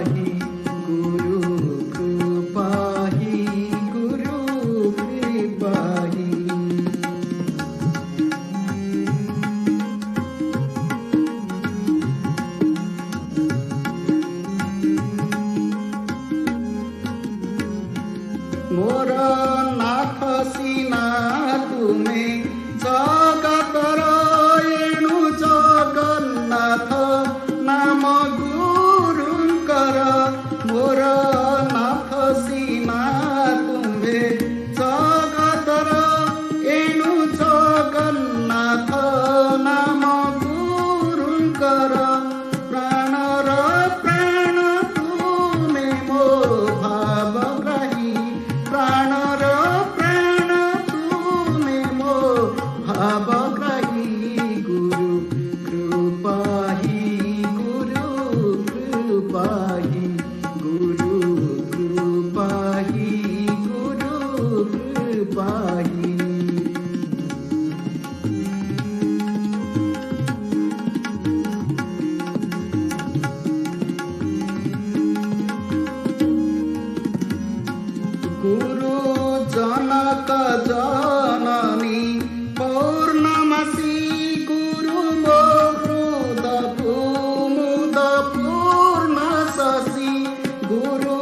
गुरु कृपाही गुरु कृपाही मोर नाथ सीना तुमे जगतर एणु जगन्नाथ नाम गुरुंकर मोर नाथ सीना तुमे जगतर एणु जगन्नाथ नाम गुरुंकर प्राणर प्राण तुमे मो भावग्राही प्राणर प्राण तुमे मो भावग्राही गुरु कृपाही गुरु कृपाही गुरु कृपाही गुरु कृपाही गुरु जनक जननी पौर्णमासी गुरु मो हृद कुमुद पूर्ण शशि गुरु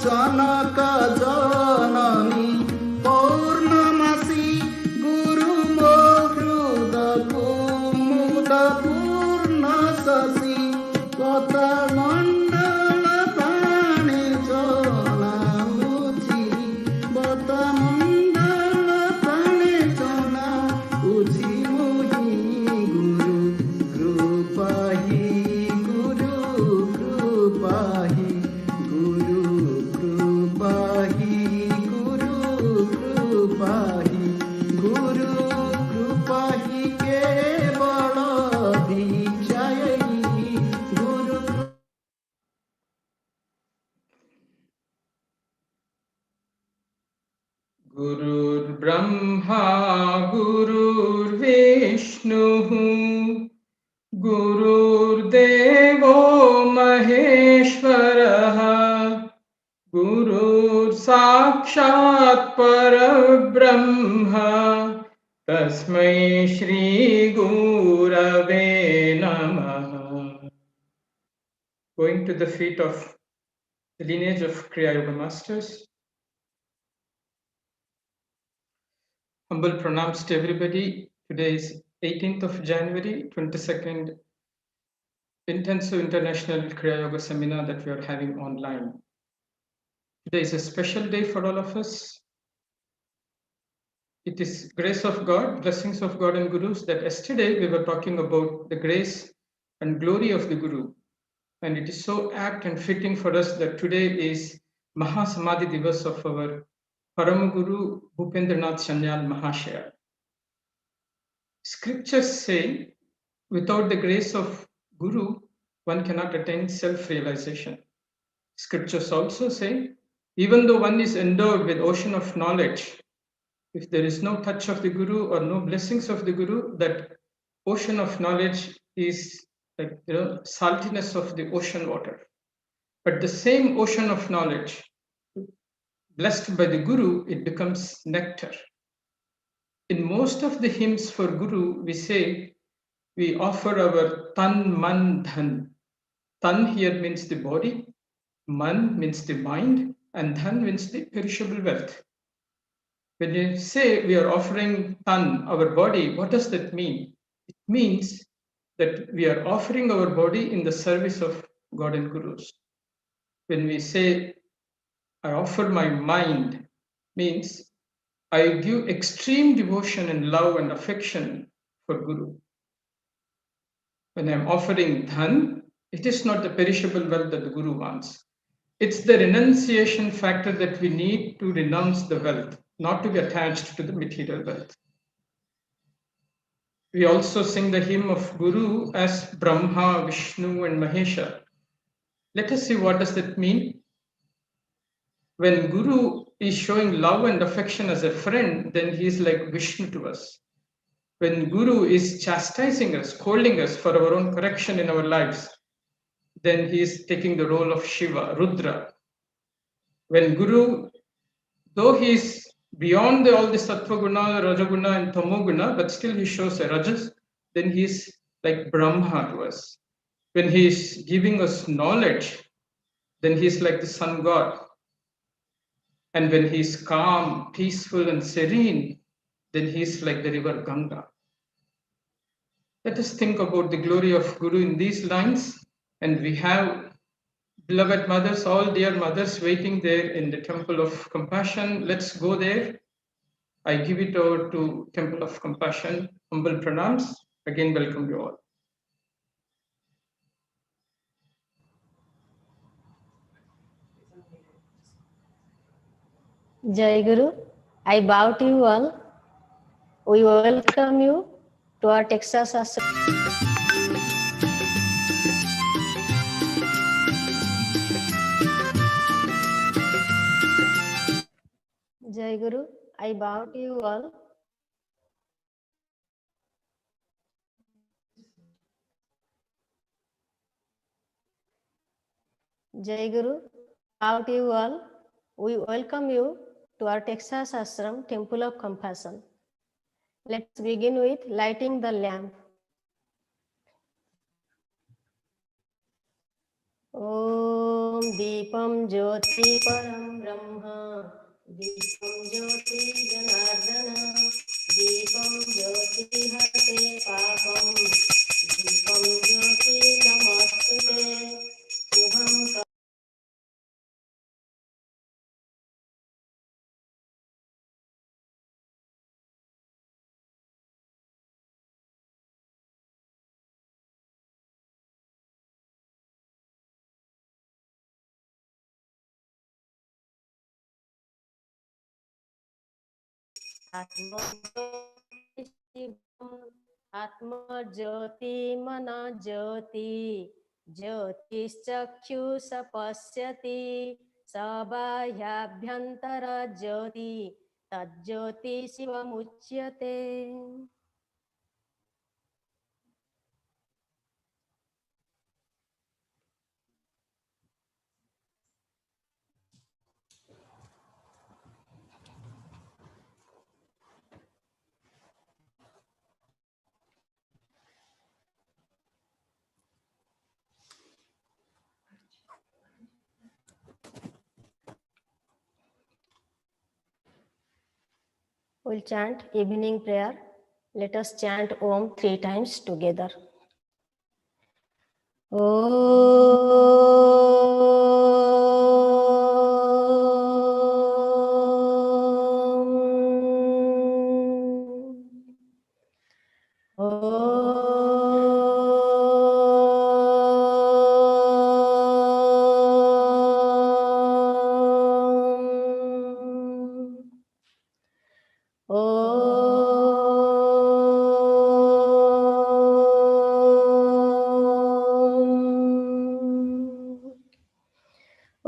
जनक जननी पौर्णमासी गुरु मो हृद कुमुद पूर्ण शशि कथा मण्डल प्राणी जना मण्डल प्राणे जना बुझी मोहि गुरु कृपाही गुरु कृपाही गुरु कृपाही गुरु कृपाही गुरु कृपाही केवल भिक्षायै गुरु गुरुर्ब्रह्मा गुरुर्विष्णुः गुरुर्देवो महेश्वरः गुरुर्साक्षात् परब्रह्म तस्मै श्री गुरवे नमः. Going to the feet of the lineage of Kriya Yoga Masters. Humble pranams to everybody. Today is 18th of January, 22nd Intensive International Kriya Yoga Seminar that we are having online. Today is a special day for all of us. It is grace of God, blessings of God and Gurus that yesterday we were talking about the grace and glory of the Guru. And it is so apt and fitting for us that today is Mahasamadhi Divas of our Paramaguru Bhupendranath Sanyal Mahashaya. Scriptures say, without the grace of Guru, one cannot attain self-realization. Scriptures also say, even though one is endowed with ocean of knowledge, if there is no touch of the Guru or no blessings of the Guru, that ocean of knowledge is like saltiness of the ocean water. But the same ocean of knowledge, blessed by the Guru, it becomes nectar. In most of the hymns for Guru, we say we offer our tan, man, dhan. Tan here means the body, man means the mind, and dhan means the perishable wealth. When you say we are offering tan, our body, what does that mean? It means that we are offering our body in the service of God and Gurus. When we say I offer my mind, means I give extreme devotion and love and affection for Guru. When I'm offering dhan, it is not the perishable wealth that the Guru wants. It's the renunciation factor that we need to renounce the wealth, not to be attached to the material wealth. We also sing the hymn of Guru as Brahma, Vishnu, and Mahesha. Let us see what does that mean. When Guru is showing love and affection as a friend, then he is like Vishnu to us. When Guru is chastising us, scolding us for our own correction in our lives, then he is taking the role of Shiva, Rudra. When Guru, though he is beyond all the Sattva Guna, Rajaguna, and Tamoguna, but still he shows a Rajas, then he is like Brahma to us. When he is giving us knowledge, then he is like the sun god. And when he is calm, peaceful, and serene, then he is like the river Ganga. Let us think about the glory of Guru in these lines. And we have beloved mothers, all dear mothers waiting there in the Temple of Compassion. Let's go there. I give it over to Temple of Compassion. Humble pranams. Again, welcome you all. Jai Guru, I bow to you all. We welcome you to our Texas Ashram. Jai Guru, I bow to you all. Jai Guru, bow to you all. We welcome you to our Texas Ashram Temple of Compassion. Let's begin with lighting the lamp. Om Deepam Jyoti Param Brahma Deepam Jyoti Janardana Deepam Jyoti Hate Papam Deepam Jyoti Namastute Shubham Atma Jyoti Mana Jyoti Jyotischakshusha Pasyati Sabhahyabhyantara Jyoti Tajyoti Shivamuchyate. We'll chant evening prayer. Let us chant Om 3 times together.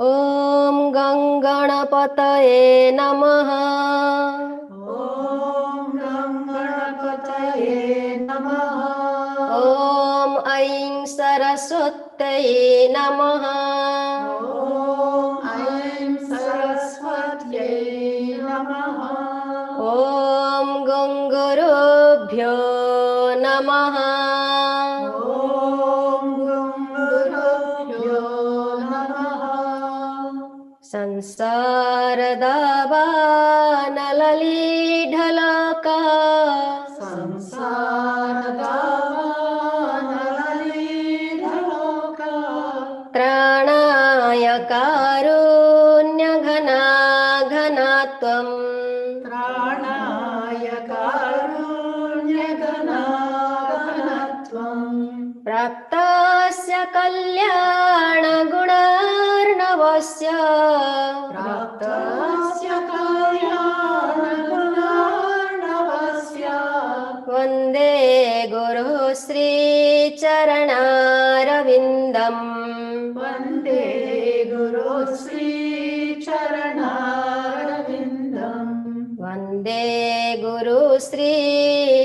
Om Ganganapataye Namaha. Om Ganganapataye Namaha. Om Aing Saraswataye Namaha. Om Aim Saraswatye Namaha. Om Gangurubhyo Namaha. Om Gurubhyo Namaha. Sansaradavanalali-dhalaka Samsaradhavanalidhaloka Tranaya karunyaghanaghanatvam Pranaya Karunyaganaganatvam Praptasya kalyanaguna Praptasya kalyanaguna Vande Guru Sri Charanarvindam Vande Guru Sri Charanarvindam Vande Guru Sri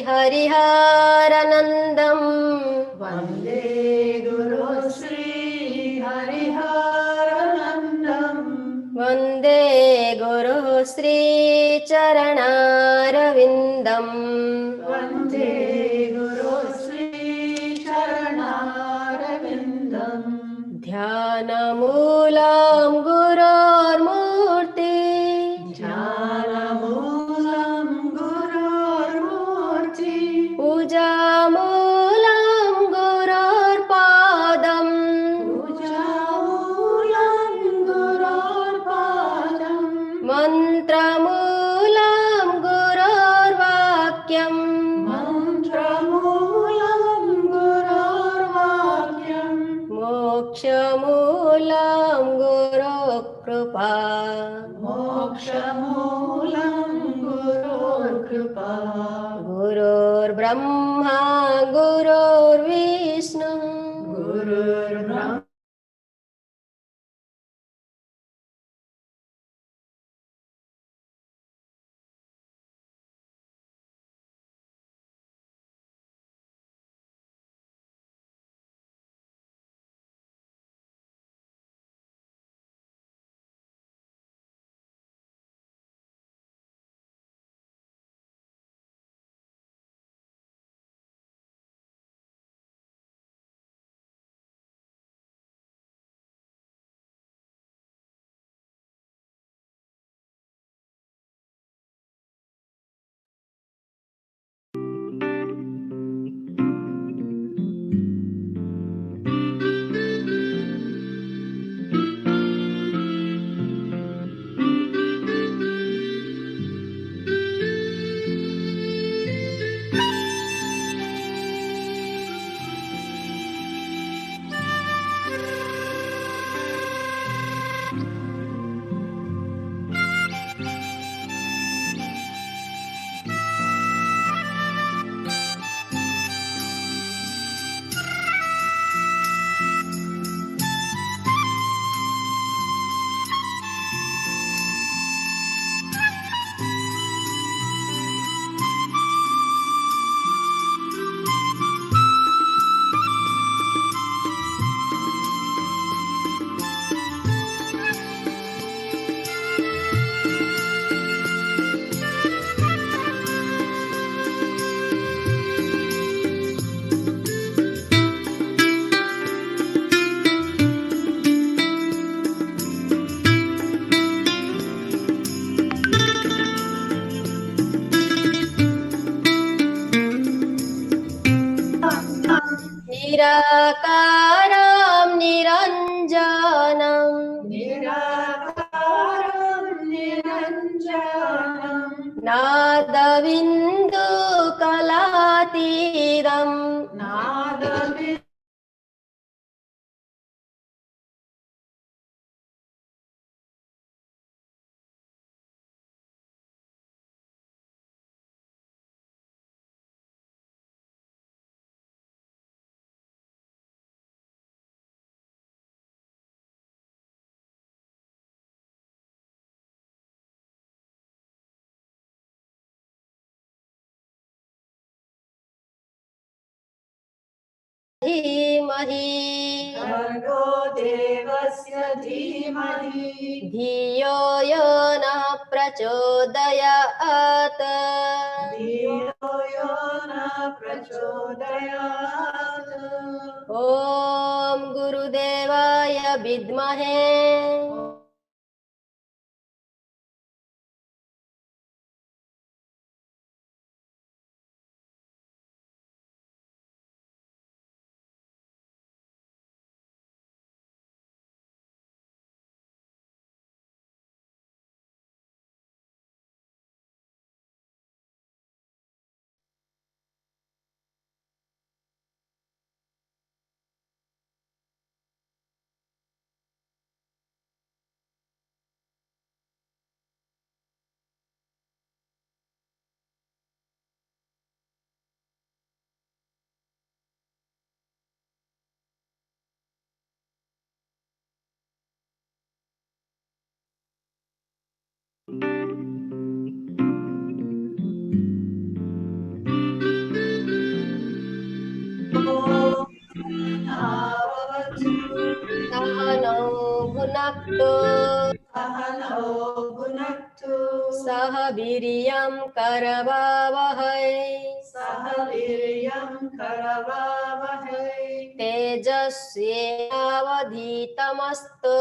Hariharanandam Vande Guru Sri श्रीचरणारविन्दम् वन्दे गुरुश्रीचरणारविन्दम् ध्यानमूलं गुरोर्मूर्ति ध्यानमूलं गुरोर्मूर्ति पूजामूलं गुरोर्पादम् पूजामूलं गुरोर्पादम् मन्त्रमूलं गुरोर्वाक्यम् मन्त्रमूलं गुरोर्वाक्यम् मोक्षमूलं गुरोकृपा मोक्षमूलं गुरोर्कृपा गुरोर्ब्रह्मा गुरोर्विष्णु गुरुर्ब्रह्मा निराकारं निरञ्जनं निराकारं निरञ्जनं नादबिन्दुकलातीतं नादवि धीमहि भर्गो देवस्य धीमहि धियो यो नः प्रचोदयात् धियो यो न प्रचोदयात् ॐ गुरुदेवाय विद्महे सहनौ भुनक्तु भुनक्तु सहनौ भुनक्तु सह वीर्यं करवावहै सह वीर्यं करवावहै तेजस्विनावधीतमस्तु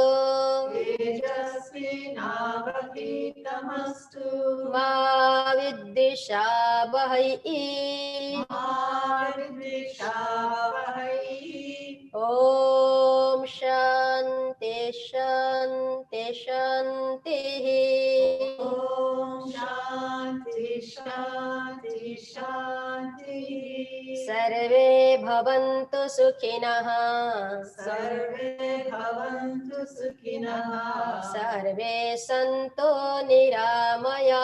तेजस्विनावधीतमस्तु मा विद्विषावहै मा विद्विषावहै ॐ शान्ति शान्ति शान्तिः ॐ शान्ति शान्ति शान्तिः सर्वे भवन्तु सुखिनः सर्वे भवन्तु सुखिनः सर्वे सन्तु निरामया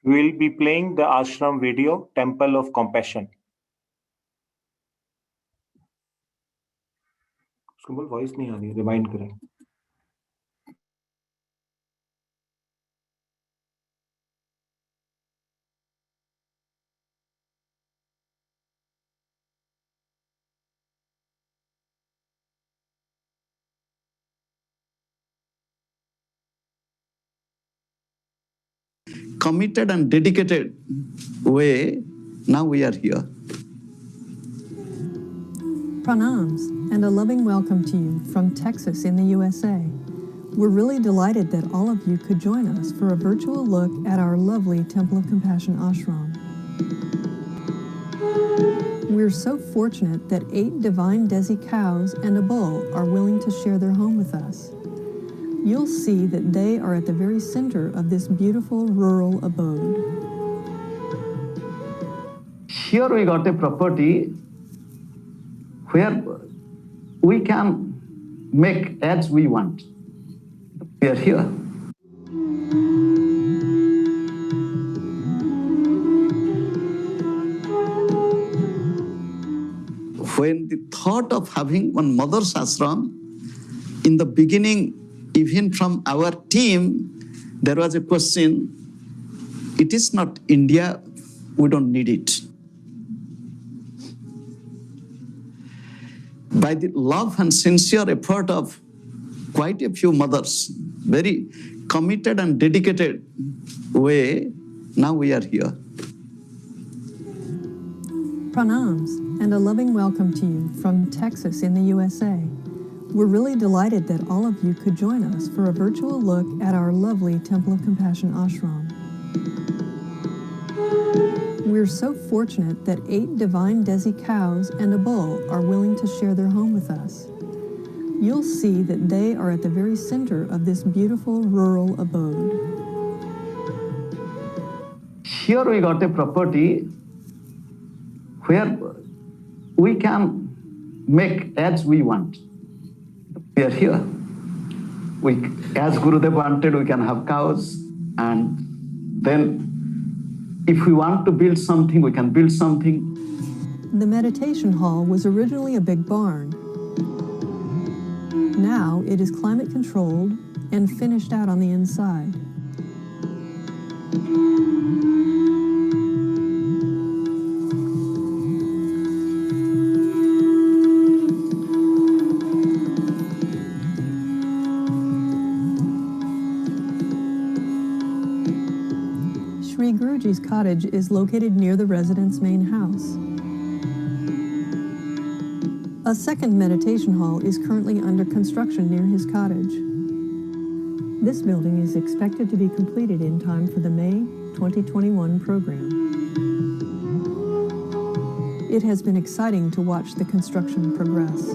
We will be playing the ashram video, Temple of Compassion. उसको बोल वॉइस नहीं आ रही, रिमाइंड करें. committed and dedicated way, now we are here. Pranams and a loving welcome to you from Texas in the USA. We're really delighted that all of you could join us for a virtual look at our lovely Temple of Compassion ashram. We're so fortunate that 8 divine Desi cows and a bull are willing to share their home with us. You'll see that they are at the very center of this beautiful rural abode. Here we got a property where we can make as we want. We are here. When the thought of having one mother's ashram, in the beginning, even from our team, there was a question, it is not India, we don't need it. By the love and sincere effort of quite a few mothers, very committed and dedicated way, now we are here. Pranams and a loving welcome to you from Texas in the USA. We're really delighted that all of you could join us for a virtual look at our lovely Temple of Compassion ashram. We're so fortunate that 8 divine Desi cows and a bull are willing to share their home with us. You'll see that they are at the very center of this beautiful rural abode. Here we got a property where we can make as we want. We are here. As Gurudev wanted, we can have cows, and then if we want to build something, we can build something. The meditation hall was originally a big barn. Now it is climate controlled and finished out on the inside. Sri Guruji's cottage is located near the resident's main house. A second meditation hall is currently under construction near his cottage. This building is expected to be completed in time for the May 2021 program. It has been exciting to watch the construction progress.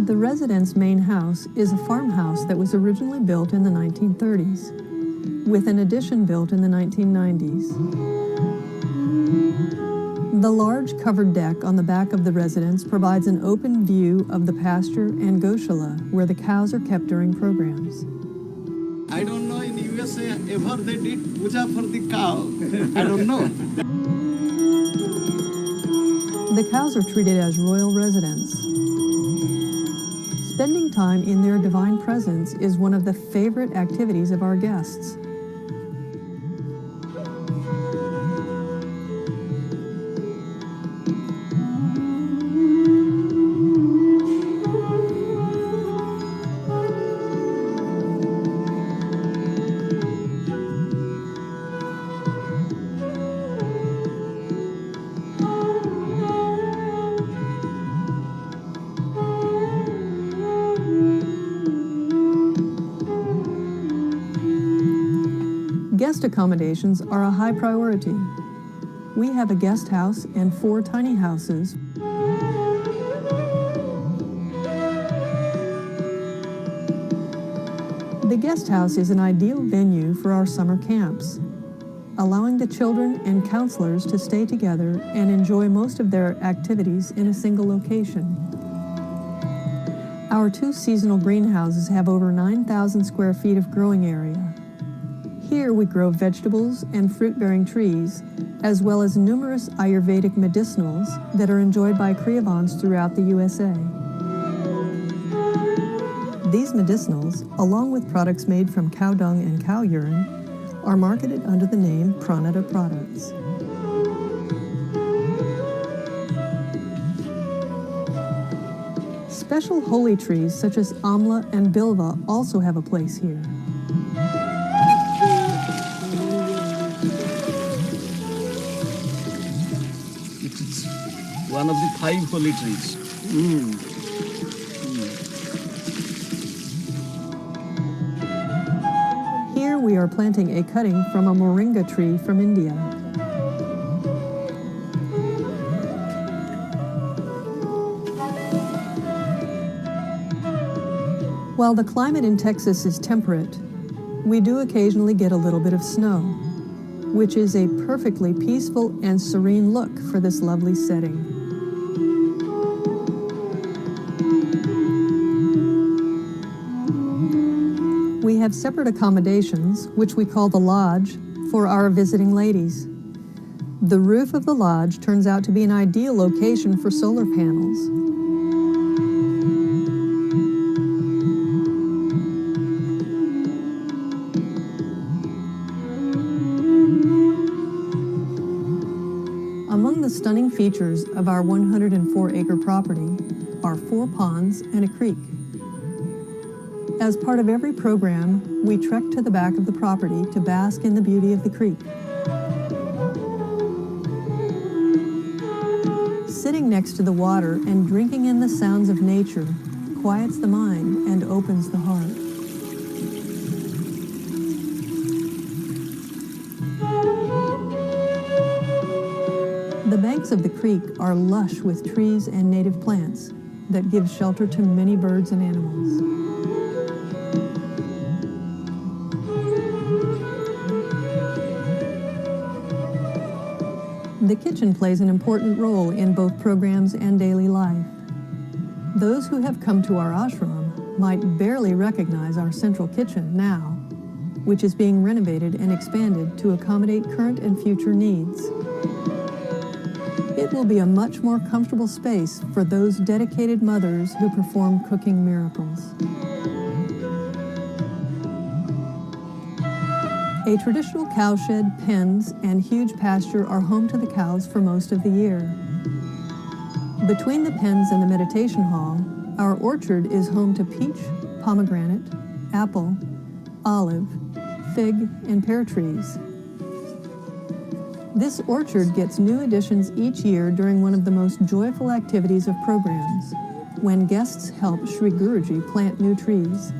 The resident's main house is a farmhouse that was originally built in the 1930s, with an addition built in the 1990s. The large covered deck on the back of the residence provides an open view of the pasture and Goshala, where the cows are kept during programs. I don't know in USA ever they did puja for the cow. I don't know. The cows are treated as royal residents. Spending time in their divine presence is one of the favorite activities of our guests. Guest accommodations are a high priority. We have a guest house and 4 tiny houses. The guest house is an ideal venue for our summer camps, allowing the children and counselors to stay together and enjoy most of their activities in a single location. Our 2 seasonal greenhouses have over 9,000 square feet of growing area. Here we grow vegetables and fruit-bearing trees, as well as numerous Ayurvedic medicinals that are enjoyed by Kriyavans throughout the USA. These medicinals, along with products made from cow dung and cow urine, are marketed under the name Pranada products. special holy trees such as amla and bilva also have a place here. It's one of the 5 holy trees. Here we are planting a cutting from a moringa tree from India. While the climate in Texas is temperate, we do occasionally get a little bit of snow, which is a perfectly peaceful and serene look for this lovely setting. We have separate accommodations, which we call the lodge, for our visiting ladies. The roof of the lodge turns out to be an ideal location for solar panels. Among the stunning features of our 104-acre property are 4 ponds and a creek. As part of every program, we trek to the back of the property to bask in the beauty of the creek. Sitting next to the water and drinking in the sounds of nature quiets the mind and opens the heart. The banks of the creek are lush with trees and native plants that give shelter to many birds and animals. The kitchen plays an important role in both programs and daily life. Those who have come to our ashram might barely recognize our central kitchen now, which is being renovated and expanded to accommodate current and future needs. It will be a much more comfortable space for those dedicated mothers who perform cooking miracles. A traditional cowshed, pens, and huge pasture are home to the cows for most of the year. Between the pens and the meditation hall, our orchard is home to peach, pomegranate, apple, olive, fig, and pear trees. This orchard gets new additions each year during one of the most joyful activities of programs, when guests help Sri Guruji plant new trees.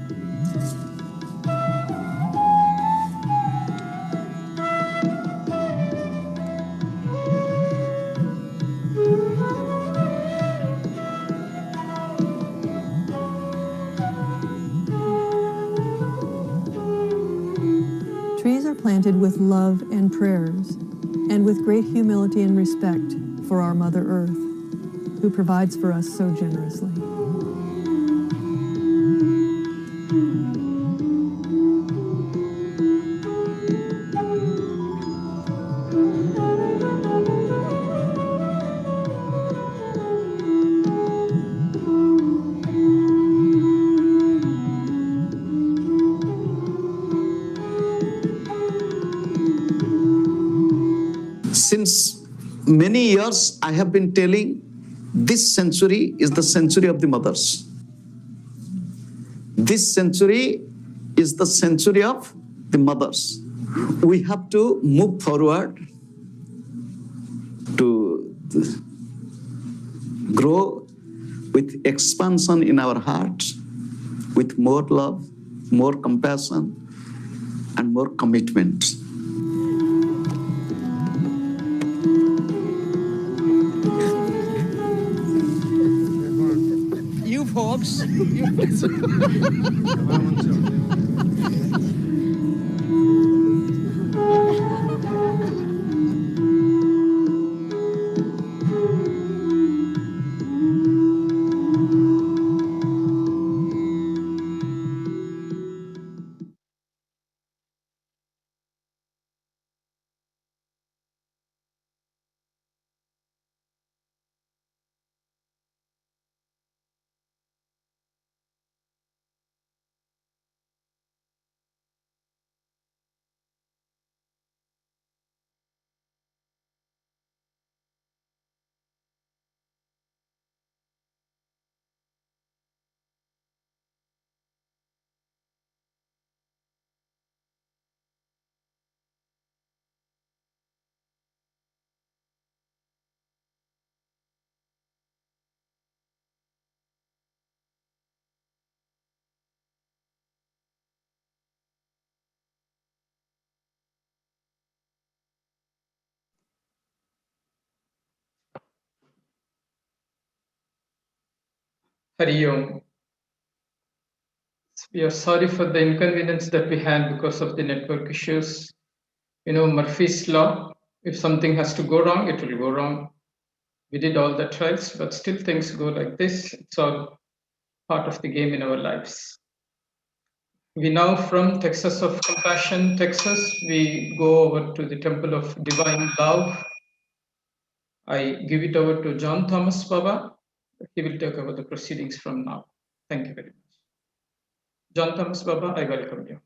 Trees are planted with love and prayers, and with great humility and respect for our Mother Earth, who provides for us so generously. Since many years, I have been telling this century is the century of the mothers. This century is the century of the mothers. We have to move forward to grow with expansion in our hearts, with more love, more compassion, and more commitment. You folks, Hari Om. We are sorry for the inconvenience that we had because of the network issues. You know, Murphy's Law, if something has to go wrong, it will go wrong. We did all the trials, but still things go like this. It's all part of the game in our lives. We now, from Texas of Compassion, Texas, we go over to the Temple of Divine Love. I give it over to John Thomas Baba. He will take over the proceedings from now. Thank you very much. John Thomas Baba, I welcome you.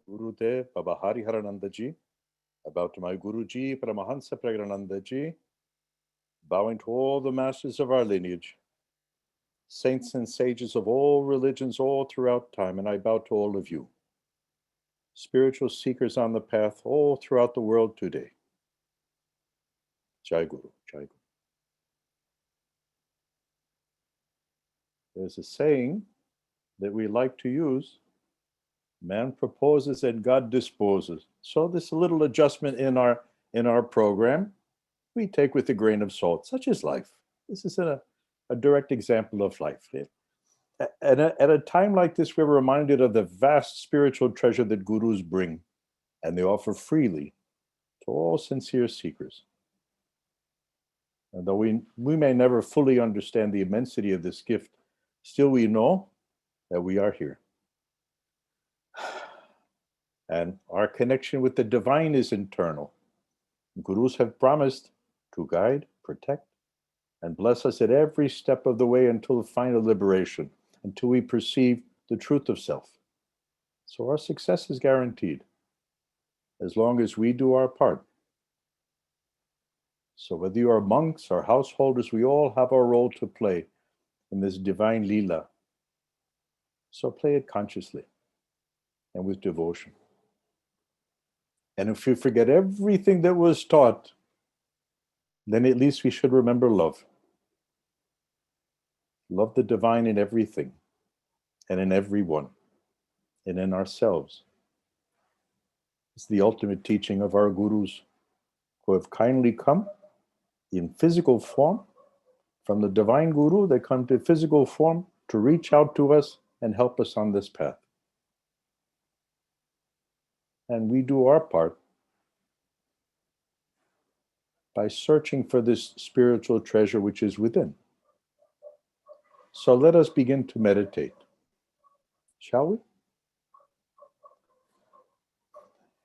Gurudev Baba Hariharananda Ji, I bow to my Guruji Paramahansa Pragyananda Ji, bowing to all the masters of our lineage, saints and sages of all religions all throughout time, and I bow to all of you, spiritual seekers on the path all throughout the world today. Jai Guru, Jai Guru. There's a saying that we like to use: man proposes and God disposes. So this little adjustment in our program, we take with a grain of salt. Such is life. This is a direct example of life. At a time like this, we're reminded of the vast spiritual treasure that gurus bring, and they offer freely to all sincere seekers. And though we may never fully understand the immensity of this gift, still we know that we are here. And our connection with the divine is internal. Gurus have promised to guide, protect, and bless us at every step of the way until the final liberation, until we perceive the truth of self. So our success is guaranteed, as long as we do our part. So whether you are monks or householders, we all have our role to play in this divine Leela. So play it consciously and with devotion. And if we forget everything that was taught, then at least we should remember love. Love the divine in everything and in everyone and in ourselves. It's the ultimate teaching of our gurus, who have kindly come in physical form. From the divine guru, they come to physical form to reach out to us and help us on this path. And we do our part by searching for this spiritual treasure which is within. So let us begin to meditate, shall we?